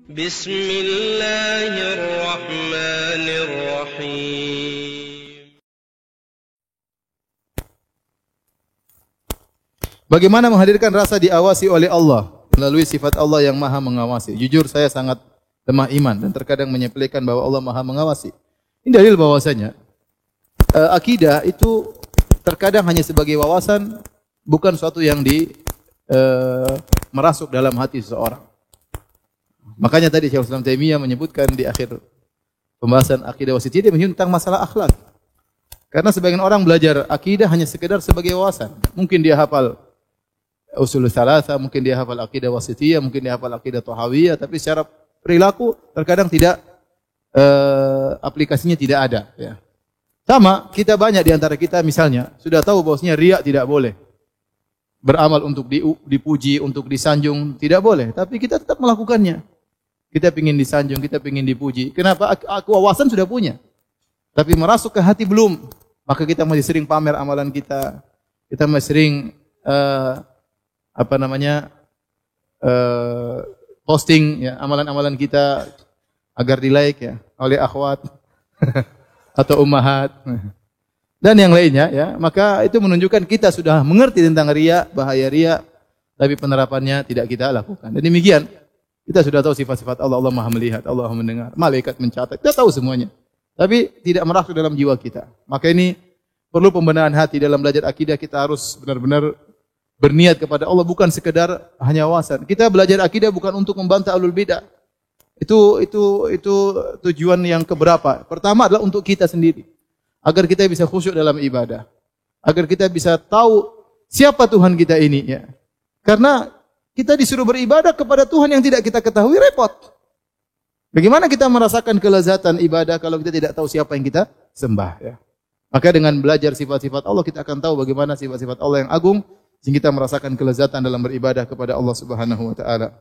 Bismillahirrahmanirrahim. Bagaimana menghadirkan rasa diawasi oleh Allah melalui sifat Allah yang Maha mengawasi? Jujur saya sangat lemah iman dan terkadang menyepelekan bahwa Allah Maha mengawasi. Ini dalil bahwasanya akidah itu terkadang hanya sebagai wawasan, bukan suatu yang merasuk dalam hati seseorang. Makanya tadi Syekhul Islam Taimiyah menyebutkan di akhir pembahasan akidah wasitiyah, dia menyebut tentang masalah akhlak. Karena sebagian orang belajar akidah hanya sekedar sebagai wawasan. Mungkin dia hafal usul tsalatsa, mungkin dia hafal akidah wasitiyah, mungkin dia hafal akidah tahawiyah, tapi secara perilaku terkadang tidak aplikasinya tidak ada. Ya. Sama, kita banyak di antara kita misalnya sudah tahu bahwasanya riya tidak boleh. Beramal untuk dipuji, untuk disanjung tidak boleh, tapi kita tetap melakukannya. Kita ingin disanjung, kita ingin dipuji. Kenapa? Aku wawasan sudah punya, tapi merasuk ke hati belum. Maka kita masih sering pamer amalan kita. Kita masih sering posting ya amalan-amalan kita agar di-like ya oleh akhwat atau ummahat dan yang lainnya ya. Maka itu menunjukkan kita sudah mengerti tentang riya, bahaya riya, tapi penerapannya tidak kita lakukan. Dan demikian kita sudah tahu sifat-sifat Allah. Allah Maha melihat, Allah Maha mendengar, malaikat mencatat. Kita tahu semuanya. Tapi tidak merasuk dalam jiwa kita. Maka ini perlu pembenahan hati dalam belajar akidah. Kita harus benar-benar berniat kepada Allah, bukan sekedar hanya wawasan. Kita belajar akidah bukan untuk membantah ahlul bidah. Itu tujuan yang keberapa? Pertama adalah untuk kita sendiri, agar kita bisa khusyuk dalam ibadah, agar kita bisa tahu siapa Tuhan kita ini ya. Karena kita disuruh beribadah kepada Tuhan yang tidak kita ketahui, repot. Bagaimana kita merasakan kelezatan ibadah kalau kita tidak tahu siapa yang kita sembah ya. Maka dengan belajar sifat-sifat Allah kita akan tahu bagaimana sifat-sifat Allah yang agung, sehingga kita merasakan kelezatan dalam beribadah kepada Allah Subhanahu wa taala.